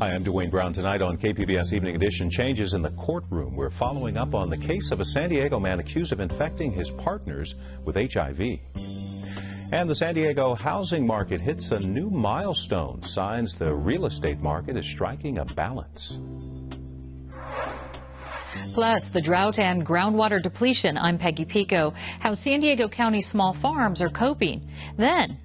Hi, I'm Dwayne Brown. Tonight on KPBS Evening Edition, changes in the courtroom. We're following up on the case of a San Diego man accused of infecting his partners with HIV. And the San Diego housing market hits a new milestone. Signs the real estate market is striking a balance. Plus, the drought and groundwater depletion. I'm Peggy Pico. How San Diego County small farms are coping. Then,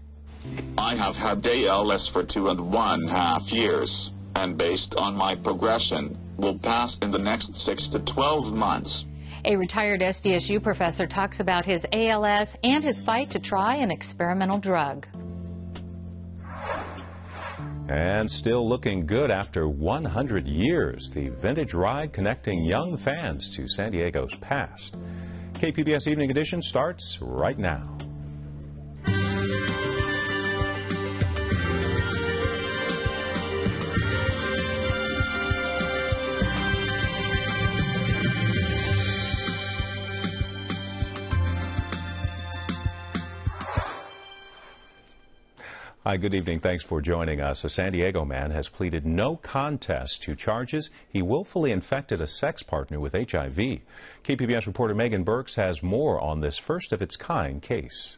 I have had ALS for 2.5 years, and based on my progression, will pass in the next 6 to 12 months. A retired SDSU professor talks about his ALS and his fight to try an experimental drug. And still looking good after 100 years, the vintage ride connecting young fans to San Diego's past. KPBS Evening Edition starts right now. Hi, good evening. Thanks for joining us. A San Diego man has pleaded no contest to charges he willfully infected a sex partner with HIV. KPBS reporter Megan Burks has more on this first-of-its-kind case.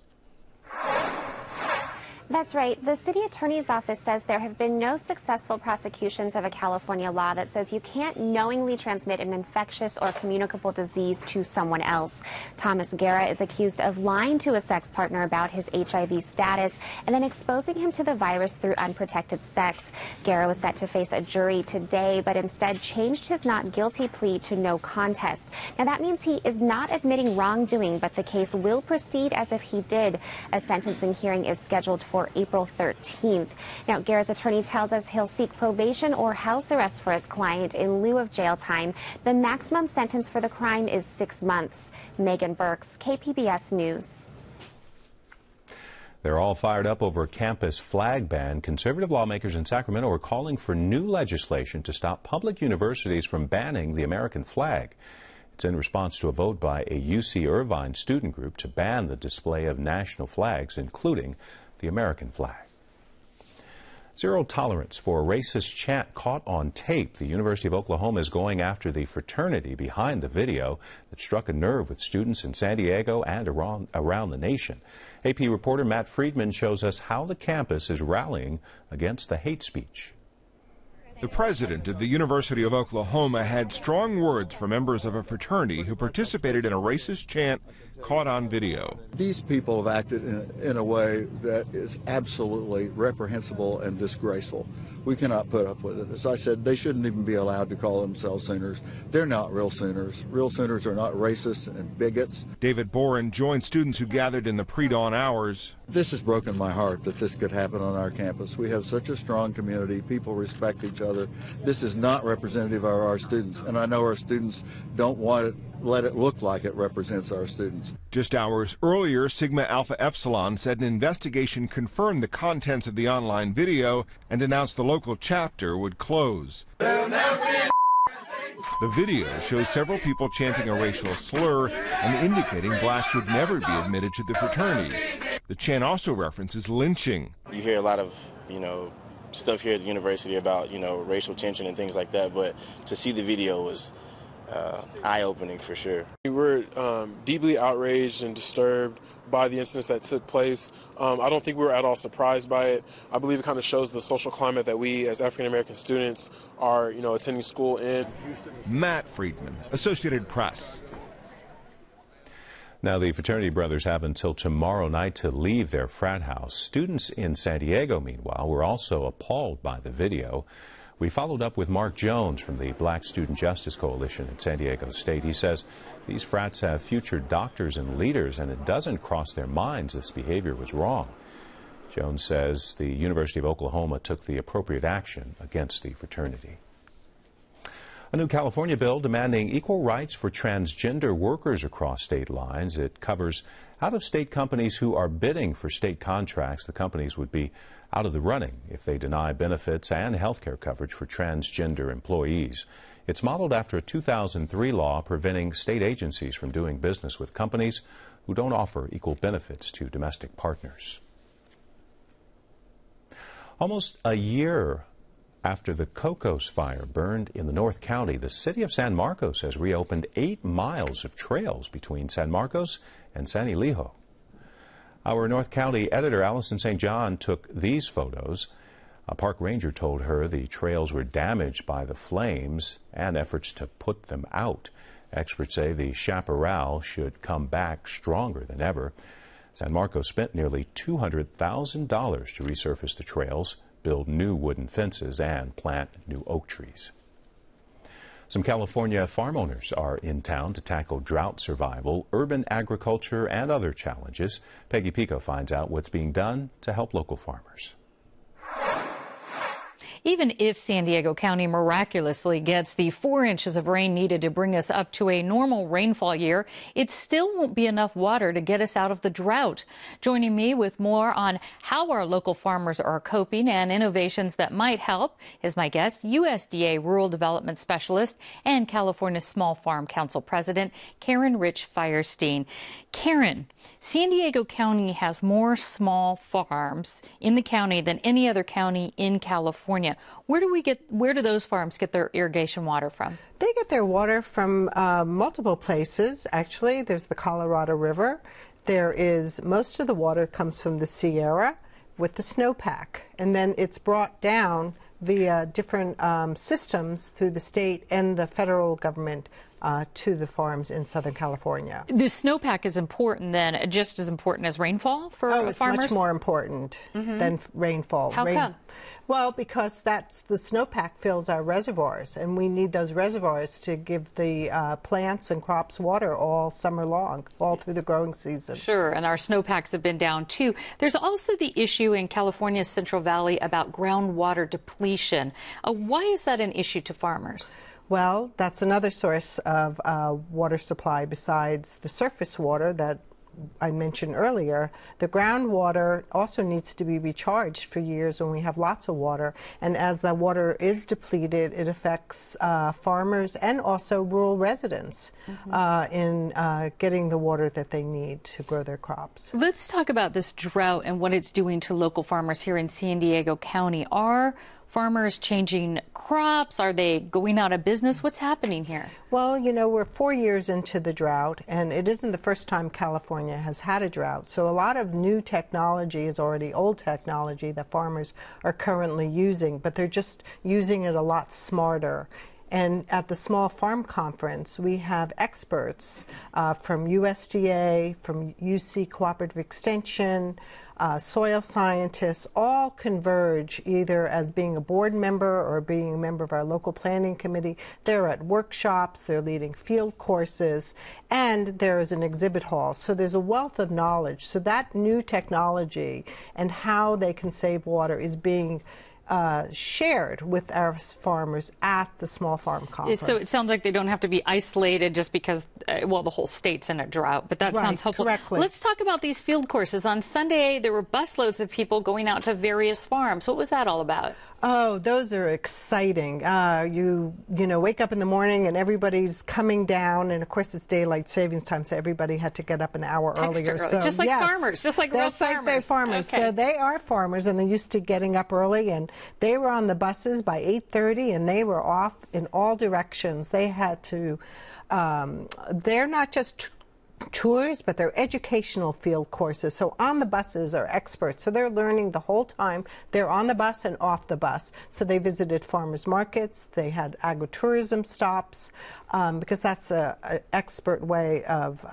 That's right. The city attorney's office says there have been no successful prosecutions of a California law that says you can't knowingly transmit an infectious or communicable disease to someone else. Thomas Guerra is accused of lying to a sex partner about his HIV status and then exposing him to the virus through unprotected sex. Guerra was set to face a jury today, but instead changed his not guilty plea to no contest. Now, that means he is not admitting wrongdoing, but the case will proceed as if he did. A sentencing hearing is scheduled for April 13th. Now, Guerra's attorney tells us he'll seek probation or house arrest for his client in lieu of jail time. The maximum sentence for the crime is 6 months. Megan Burks, KPBS News. They're all fired up over a campus flag ban. Conservative lawmakers in Sacramento are calling for new legislation to stop public universities from banning the American flag. It's in response to a vote by a UC Irvine student group to ban the display of national flags, including the American flag. Zero tolerance for a racist chant caught on tape. The University of Oklahoma is going after the fraternity behind the video that struck a nerve with students in San Diego and around the nation. AP reporter Matt Friedman shows us how the campus is rallying against the hate speech. The president of the University of Oklahoma had strong words for members of a fraternity who participated in a racist chant caught on video. These people have acted in a way that is absolutely reprehensible and disgraceful. We cannot put up with it. As I said, they shouldn't even be allowed to call themselves Sooners. They're not real Sooners. Real Sooners are not racists and bigots. David Boren joined students who gathered in the pre-dawn hours. This has broken my heart that this could happen on our campus. We have such a strong community. People respect each other. This is not representative of our students, and I know our students don't want it. Let it look like it represents our students. Just hours earlier, Sigma Alpha Epsilon said an investigation confirmed the contents of the online video and announced the local chapter would close. The video shows several people chanting a racial slur and indicating blacks would never be admitted to the fraternity. The chant also references lynching. You hear a lot of, stuff here at the university about, racial tension and things like that, but to see the video was eye-opening for sure. We were deeply outraged and disturbed by the incidents that took place. I don't think we were at all surprised by it. I believe it kind of shows the social climate that we as African-American students are, attending school in. Matt Friedman, Associated Press. Now, the fraternity brothers have until tomorrow night to leave their frat house. Students in San Diego, meanwhile, were also appalled by the video. We followed up with Mark Jones from the Black Student Justice Coalition in San Diego State. He says these frats have future doctors and leaders, and it doesn't cross their minds this behavior was wrong. Jones says the University of Oklahoma took the appropriate action against the fraternity. A new California bill demanding equal rights for transgender workers across state lines. It covers out-of-state companies who are bidding for state contracts. The companies would be out of the running if they deny benefits and health care coverage for transgender employees. It's modeled after a 2003 law preventing state agencies from doing business with companies who don't offer equal benefits to domestic partners. Almost a year After the Cocos fire burned in the North County, the city of San Marcos has reopened 8 miles of trails between San Marcos and San Elijo. Our North County editor, Allison St. John, took these photos. A park ranger told her the trails were damaged by the flames and efforts to put them out. Experts say the chaparral should come back stronger than ever. San Marcos spent nearly $200,000 to resurface the trails, build new wooden fences, and plant new oak trees. Some California farm owners are in town to tackle drought survival, urban agriculture, and other challenges. Peggy Pico finds out what's being done to help local farmers. Even if San Diego County miraculously gets the 4 inches of rain needed to bring us up to a normal rainfall year, it still won't be enough water to get us out of the drought. Joining me with more on how our local farmers are coping and innovations that might help is my guest, USDA Rural Development Specialist and California Small Farm Council President, Karen Rich Firestein. Karen, San Diego County has more small farms in the county than any other county in California. Where do those farms get their irrigation water from? They get their water from multiple places, actually. There's the Colorado River. Most of the water comes from the Sierra with the snowpack, and then it's brought down via different systems through the state and the federal government to the farms in Southern California. The snowpack is important then, just as important as rainfall for farmers? Oh, it's much more important than rainfall. How come? Well, because the snowpack fills our reservoirs, and we need those reservoirs to give the plants and crops water all summer long, all through the growing season. Sure, and our snowpacks have been down too. There's also the issue in California's Central Valley about groundwater depletion. Why is that an issue to farmers? Well, that's another source of water supply besides the surface water that I mentioned earlier. The groundwater also needs to be recharged for years when we have lots of water. And as the water is depleted, it affects farmers and also rural residents in getting the water that they need to grow their crops. Let's talk about this drought and what it's doing to local farmers here in San Diego County. Are farmers changing crops? Are they going out of business? What's happening here? Well, you know, we're 4 years into the drought, and it isn't the first time California has had a drought. So a lot of new technology is already old technology that farmers are currently using, but they're just using it a lot smarter. And at the Small Farm Conference, we have experts from USDA, from UC Cooperative Extension, soil scientists, all converge either as being a board member or being a member of our local planning committee. They're at workshops, they're leading field courses, and there is an exhibit hall. So there's a wealth of knowledge. So that new technology and how they can save water is being shared with our farmers at the Small Farm Conference. So it sounds like they don't have to be isolated just because, well, the whole state's in a drought, but that sounds helpful. Correctly. Let's talk about these field courses. On Sunday, there were busloads of people going out to various farms. What was that all about? Oh, those are exciting. You know, wake up in the morning and everybody's coming down, and of course it's daylight savings time, so everybody had to get up an hour earlier. So, just like farmers, just like real farmers. That's like they're farmers. Okay. So they are farmers, and they're used to getting up early, and they were on the buses by 8:30, and they were off in all directions. They had to, they're not just tours, but they're educational field courses. So on the buses are experts. So they're learning the whole time. They're on the bus and off the bus. So they visited farmers markets. They had agritourism stops because that's an expert way of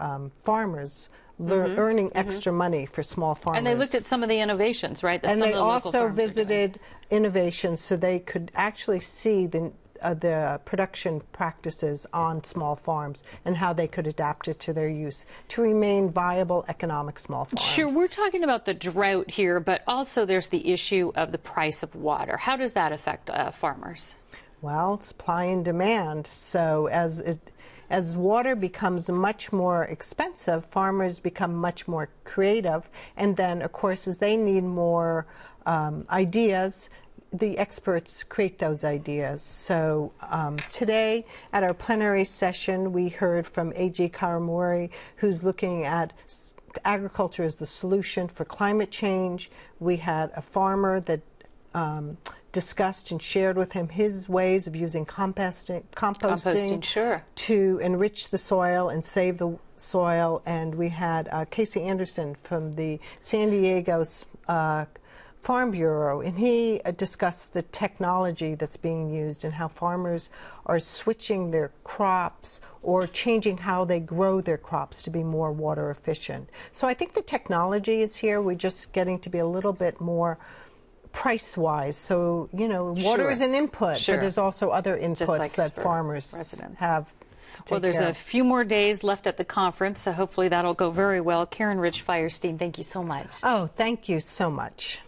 farmers earning extra money for small farmers. And they looked at some of the innovations, right? And they also visited innovations so they could actually see the production practices on small farms and how they could adapt it to their use to remain viable economic small farms. Sure, we're talking about the drought here, but also there's the issue of the price of water. How does that affect farmers? Well, supply and demand. So as water becomes much more expensive, farmers become much more creative, and then, of course, as they need more ideas, the experts create those ideas. So today at our plenary session, we heard from A.J. Karamori, who's looking at agriculture as the solution for climate change. We had a farmer that discussed and shared with him his ways of using composting sure, to enrich the soil and save the soil. And we had Casey Anderson from the San Diego's Farm Bureau, and he discussed the technology that's being used and how farmers are switching their crops or changing how they grow their crops to be more water efficient. So I think the technology is here. We're just getting to be a little bit more price-wise. So, you know, water is an input, but there's also other inputs that farmers have. Well, there's a few more days left at the conference, so hopefully that'll go very well. Karen Ridge Firestein, thank you so much. Oh, thank you so much.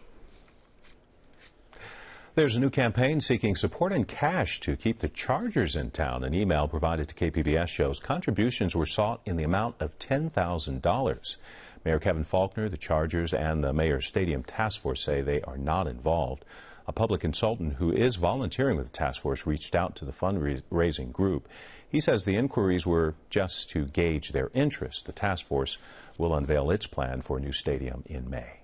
There's a new campaign seeking support in cash to keep the Chargers in town. An email provided to KPBS shows contributions were sought in the amount of $10,000. Mayor Kevin Faulconer, the Chargers, and the Mayor's Stadium Task Force say they are not involved. A public consultant who is volunteering with the task force reached out to the fundraising group. He says the inquiries were just to gauge their interest. The task force will unveil its plan for a new stadium in May.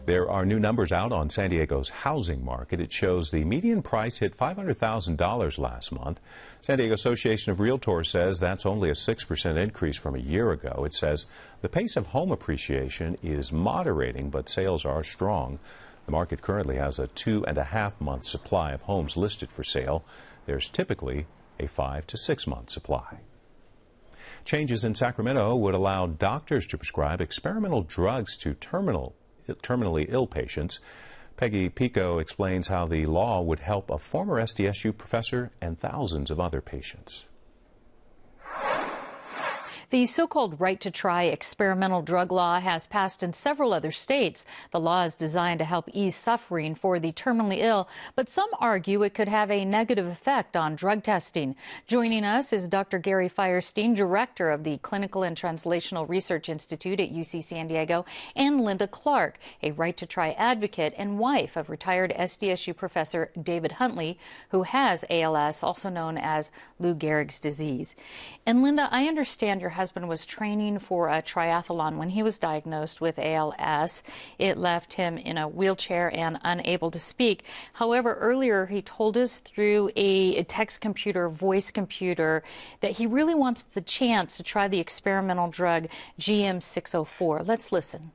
There are new numbers out on San Diego's housing market. It shows the median price hit $500,000 last month. San Diego Association of Realtors says that's only a 6% increase from a year ago. It says the pace of home appreciation is moderating, but sales are strong. The market currently has a 2.5-month supply of homes listed for sale. There's typically a 5 to 6 month supply. Changes in Sacramento would allow doctors to prescribe experimental drugs to terminally ill patients. Peggy Pico explains how the law would help a former SDSU professor and thousands of other patients. The so-called right to try experimental drug law has passed in several other states. The law is designed to help ease suffering for the terminally ill, but some argue it could have a negative effect on drug testing. Joining us is Dr. Gary Firestein, director of the Clinical and Translational Research Institute at UC San Diego, and Linda Clark, a right to try advocate and wife of retired SDSU professor David Huntley, who has ALS, also known as Lou Gehrig's disease. And Linda, I understand your husband was training for a triathlon when he was diagnosed with ALS. It left him in a wheelchair and unable to speak. However, earlier he told us through a text computer, voice computer, that he really wants the chance to try the experimental drug GM604. Let's listen.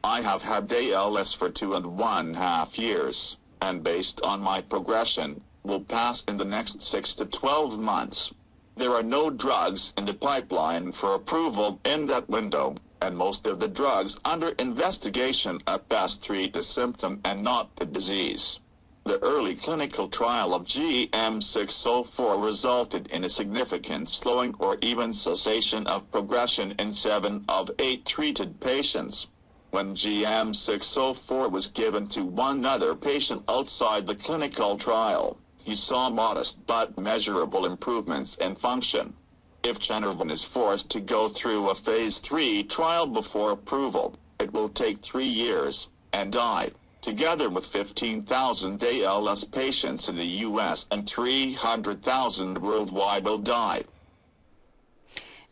I have had ALS for 2.5 years, and based on my progression, will pass in the next 6 to 12 months. There are no drugs in the pipeline for approval in that window, and most of the drugs under investigation at best treat the symptom and not the disease. The early clinical trial of GM604 resulted in a significant slowing or even cessation of progression in 7 of 8 treated patients. When GM604 was given to one other patient outside the clinical trial, he saw modest but measurable improvements in function. If Genervan is forced to go through a phase 3 trial before approval, it will take 3 years and die. Together with 15,000 ALS patients in the U.S. and 300,000 worldwide will die.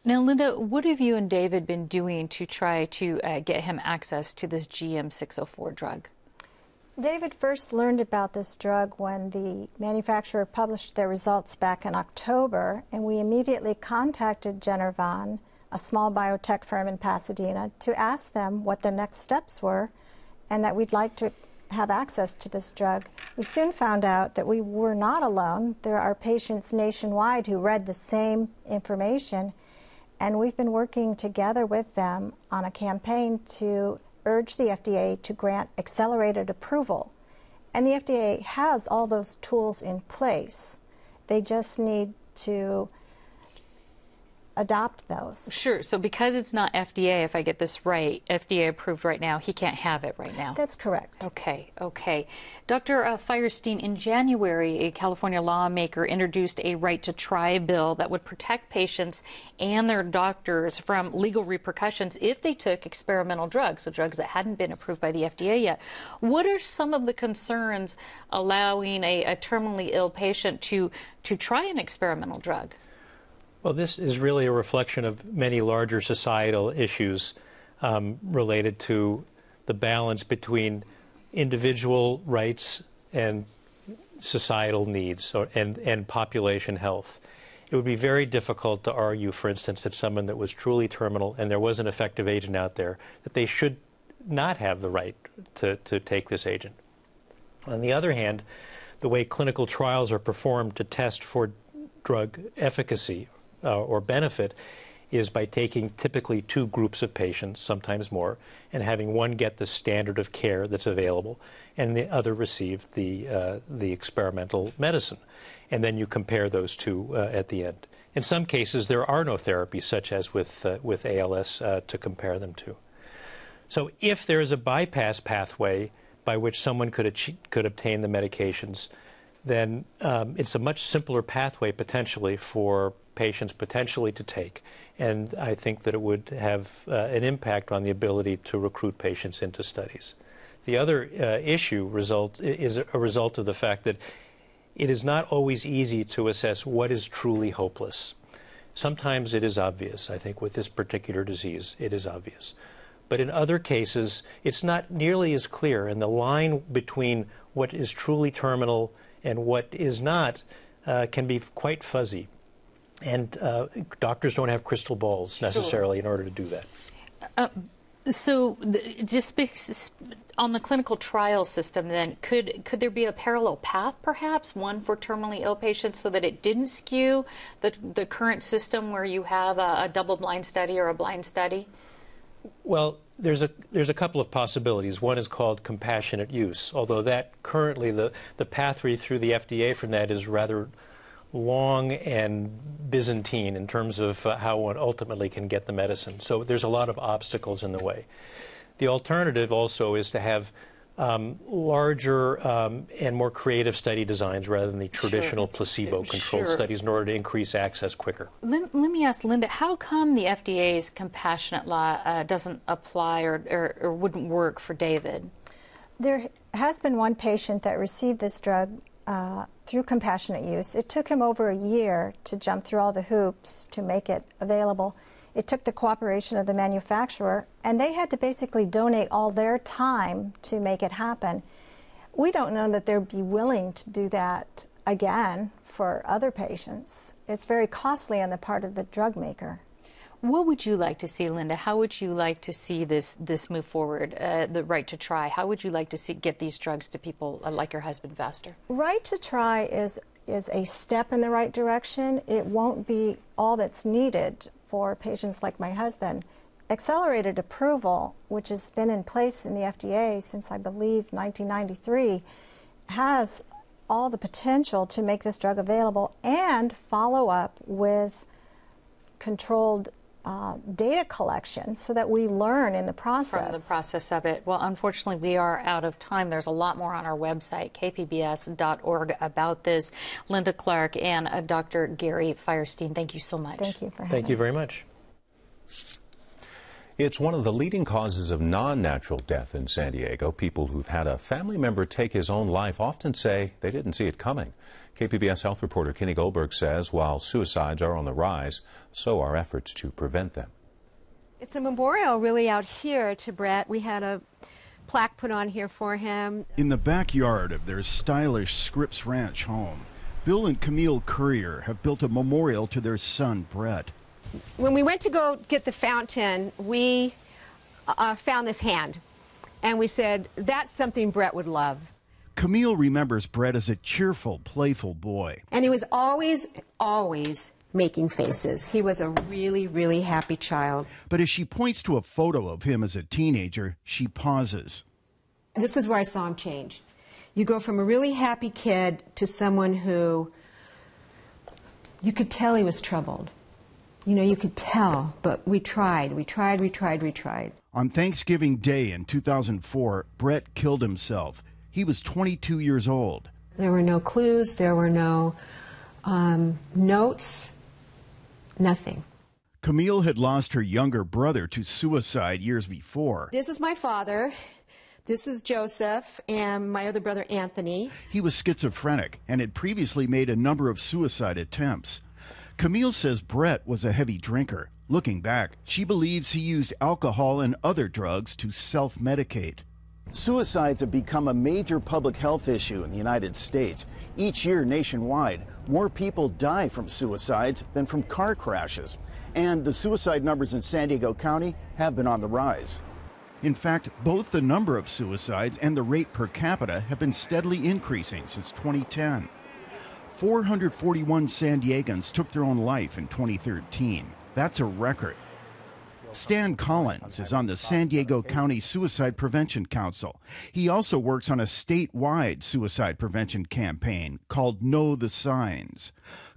Now, Linda, what have you and David been doing to try to get him access to this GM604 drug? David first learned about this drug when the manufacturer published their results back in October, and we immediately contacted Genervan, a small biotech firm in Pasadena, to ask them what their next steps were and that we'd like to have access to this drug. We soon found out that we were not alone. There are patients nationwide who read the same information, and we've been working together with them on a campaign to urge the FDA to grant accelerated approval. And the FDA has all those tools in place. They just need to adopt those. Sure. So because it's not FDA, if I get this right, FDA approved right now, he can't have it right now. That's correct. Okay. Okay. Dr. Firestein, in January, a California lawmaker introduced a right to try bill that would protect patients and their doctors from legal repercussions if they took experimental drugs, so drugs that hadn't been approved by the FDA yet. What are some of the concerns allowing a terminally ill patient to try an experimental drug? Well, this is really a reflection of many larger societal issues related to the balance between individual rights and societal needs and population health. It would be very difficult to argue, for instance, that someone that was truly terminal and there was an effective agent out there, that they should not have the right to take this agent. On the other hand, the way clinical trials are performed to test for drug efficacy or benefit is by taking typically two groups of patients, sometimes more, and having one get the standard of care that's available, and the other receive the experimental medicine. And then you compare those two at the end. In some cases, there are no therapies, such as with ALS, to compare them to. So if there is a bypass pathway by which someone could obtain the medications, then it's a much simpler pathway potentially for patients potentially to take. And I think that it would have an impact on the ability to recruit patients into studies. The other issue is a result of the fact that it is not always easy to assess what is truly hopeless. Sometimes it is obvious. I think with this particular disease, it is obvious. But in other cases, it's not nearly as clear, and the line between what is truly terminal and what is not can be quite fuzzy. And doctors don't have crystal balls necessarily in order to do that. So just on the clinical trial system, then, could there be a parallel path, perhaps, one for terminally ill patients, so that it didn't skew the current system where you have a double-blind study or a blind study? Well, there's a couple of possibilities. One is called compassionate use, although that currently the pathway through the FDA from that is rather long and Byzantine in terms of how one ultimately can get the medicine. So there's a lot of obstacles in the way. The alternative also is to have larger and more creative study designs rather than the traditional placebo-controlled studies in order to increase access quicker. Let me ask Linda, how come the FDA's compassionate law doesn't apply or wouldn't work for David? There has been one patient that received this drug through compassionate use. It took him over a year to jump through all the hoops to make it available. It took the cooperation of the manufacturer, and they had to basically donate all their time to make it happen. We don't know that they'd be willing to do that again for other patients. It's very costly on the part of the drug maker. What would you like to see, Linda? How would you like to see this move forward, the right to try? How would you like to get these drugs to people like your husband faster? Right to try is a step in the right direction. It won't be all that's needed for patients like my husband. Accelerated approval, which has been in place in the FDA since, I believe, 1993, has all the potential to make this drug available and follow up with controlled data collection so that we learn in the process. From the process of it. Well, unfortunately, we are out of time. There's a lot more on our website, kpbs.org, about this. Linda Clark and Dr. Gary Firestein, thank you so much. Thank you for having me. Thank you very much. It's one of the leading causes of non-natural death in San Diego. People who've had a family member take his own life often say they didn't see it coming. KPBS health reporter Kenny Goldberg says while suicides are on the rise, so are efforts to prevent them. It's a memorial really out here to Brett. We had a plaque put on here for him. In the backyard of their stylish Scripps Ranch home, Bill and Camille Currier have built a memorial to their son, Brett. When we went to go get the fountain, we found this hand, and we said, that's something Brett would love. Camille remembers Brett as a cheerful, playful boy. And he was always making faces. He was a really, really happy child. But as she points to a photo of him as a teenager, she pauses. This is where I saw him change. You go from a really happy kid to someone who you could tell he was troubled. You know, you could tell, but we tried. On Thanksgiving Day in 2004, Brett killed himself. He was 22 years old. There were no clues, there were no notes, nothing. Camille had lost her younger brother to suicide years before. This is my father, this is Joseph, and my other brother Anthony. He was schizophrenic and had previously made a number of suicide attempts. Camille says Brett was a heavy drinker. Looking back, she believes he used alcohol and other drugs to self-medicate. Suicides have become a major public health issue in the United States. Each year nationwide, more people die from suicides than from car crashes. And the suicide numbers in San Diego County have been on the rise. In fact, both the number of suicides and the rate per capita have been steadily increasing since 2010. 441 San Diegans took their own life in 2013. That's a record. Stan Collins is on the San Diego County Suicide Prevention Council. He also works on a statewide suicide prevention campaign called Know the Signs.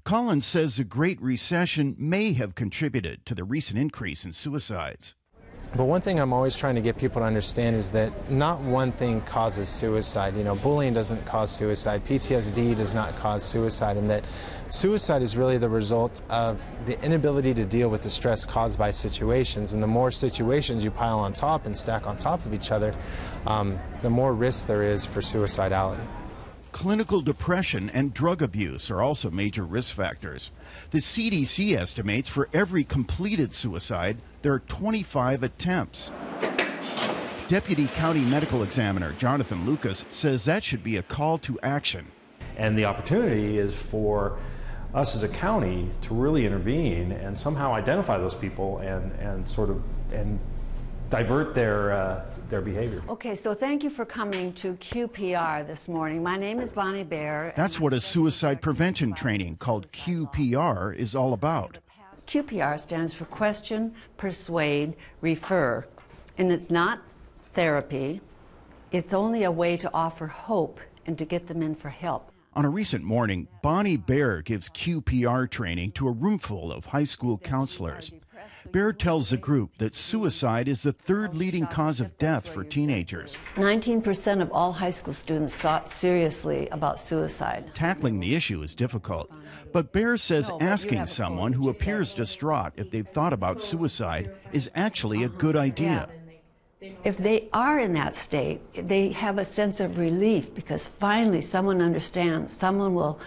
Collins says the Great Recession may have contributed to the recent increase in suicides. But one thing I'm always trying to get people to understand is that not one thing causes suicide. You know, bullying doesn't cause suicide, PTSD does not cause suicide, and that suicide is really the result of the inability to deal with the stress caused by situations. And the more situations you pile on top and stack on top of each other, the more risk there is for suicidality. Clinical depression and drug abuse are also major risk factors. The CDC estimates for every completed suicide, there are 25 attempts. Deputy County Medical Examiner Jonathan Lucas says that should be a call to action. And the opportunity is for us as a county to really intervene and somehow identify those people and divert their behavior. Okay, so thank you for coming to QPR this morning. My name is Bonnie Bear. That's what a suicide prevention training called QPR is all about. QPR stands for Question, Persuade, Refer. And it's not therapy. It's only a way to offer hope and to get them in for help. On a recent morning, Bonnie Bear gives QPR training to a roomful of high school counselors. Bear tells the group that suicide is the third leading cause of death for teenagers. 19% of all high school students thought seriously about suicide. Tackling the issue is difficult, but Bear says asking someone who appears distraught if they've thought about suicide is actually a good idea. If they are in that state, they have a sense of relief because finally someone understands, someone will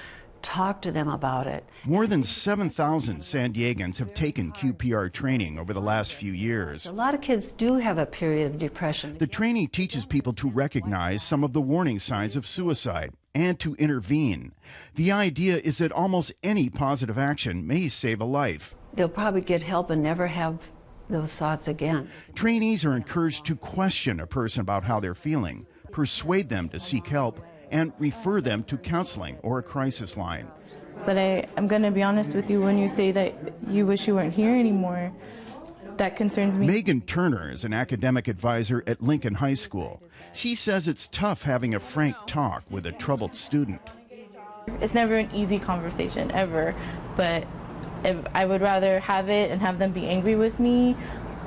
talk to them about it. More than 7,000 San Diegans have taken QPR training over the last few years. A lot of kids do have a period of depression. The training teaches people to recognize some of the warning signs of suicide and to intervene. The idea is that almost any positive action may save a life. They'll probably get help and never have those thoughts again. Trainees are encouraged to question a person about how they're feeling, persuade them to seek help, and refer them to counseling or a crisis line. But I'm going to be honest with you, when you say that you wish you weren't here anymore, that concerns me. Megan Turner is an academic advisor at Lincoln High School. She says it's tough having a frank talk with a troubled student. It's never an easy conversation, ever, but I would rather have it and have them be angry with me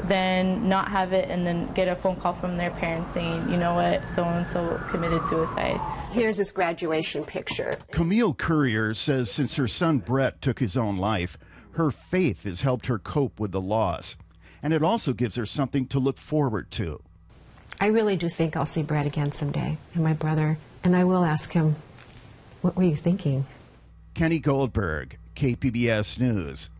than not have it and then get a phone call from their parents saying, you know what, so-and-so committed suicide. Here's his graduation picture. Camille Courier says since her son Brett took his own life, her faith has helped her cope with the loss. And it also gives her something to look forward to. I really do think I'll see Brett again someday, and my brother, and I will ask him, what were you thinking? Kenny Goldberg, KPBS News.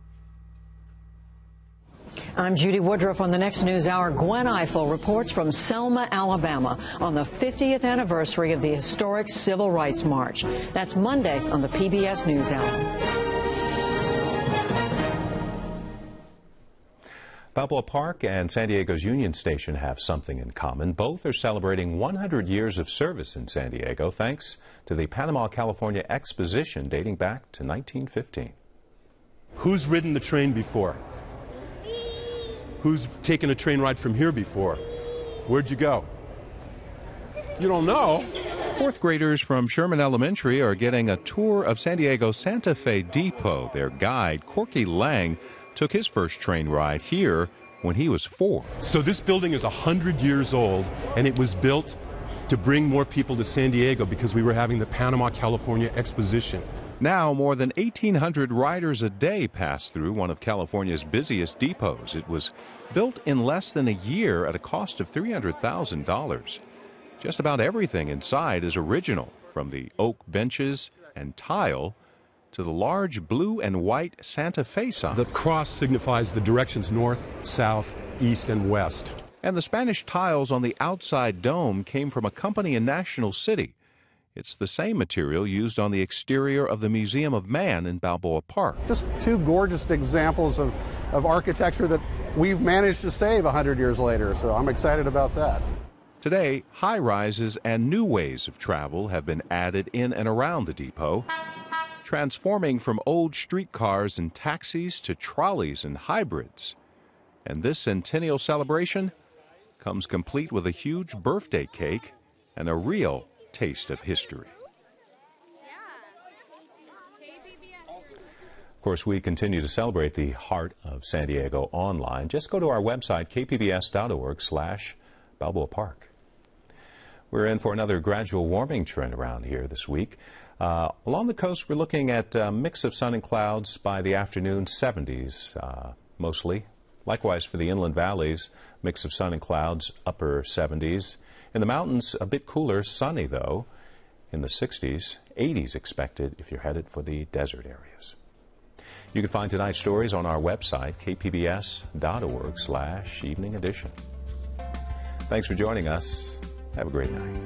I'm Judy Woodruff on the next News Hour. Gwen Ifill reports from Selma, Alabama on the 50th anniversary of the historic Civil Rights March. That's Monday on the PBS News Hour. Balboa Park and San Diego's Union Station have something in common. Both are celebrating 100 years of service in San Diego, thanks to the Panama, California Exposition dating back to 1915. Who's ridden the train before? Who's taken a train ride from here before? Where'd you go? You don't know. Fourth graders from Sherman Elementary are getting a tour of San Diego Santa Fe Depot. Their guide, Corky Lang, took his first train ride here when he was 4. So this building is 100 years old, and it was built to bring more people to San Diego because we were having the Panama, California Exposition. Now, more than 1,800 riders a day pass through one of California's busiest depots. It was built in less than a year at a cost of $300,000. Just about everything inside is original, from the oak benches and tile to the large blue and white Santa Fe sign. The cross signifies the directions north, south, east, and west. And the Spanish tiles on the outside dome came from a company in National City. It's the same material used on the exterior of the Museum of Man in Balboa Park. Just two gorgeous examples of architecture that we've managed to save 100 years later, so I'm excited about that. Today, high-rises and new ways of travel have been added in and around the depot, transforming from old streetcars and taxis to trolleys and hybrids. And this centennial celebration comes complete with a huge birthday cake and a real taste of history. Of course, we continue to celebrate the heart of San Diego online. Just go to our website, kpbs.org/Balboa Park. We're in for another gradual warming trend around here this week. Along the coast, we're looking at a mix of sun and clouds by the afternoon, 70s mostly. Likewise for the inland valleys, mix of sun and clouds, upper 70s. In the mountains, a bit cooler, sunny though, in the 60s. 80s expected if you're headed for the desert areas. You can find tonight's stories on our website, kpbs.org/evening edition. Thanks for joining us. Have a great night.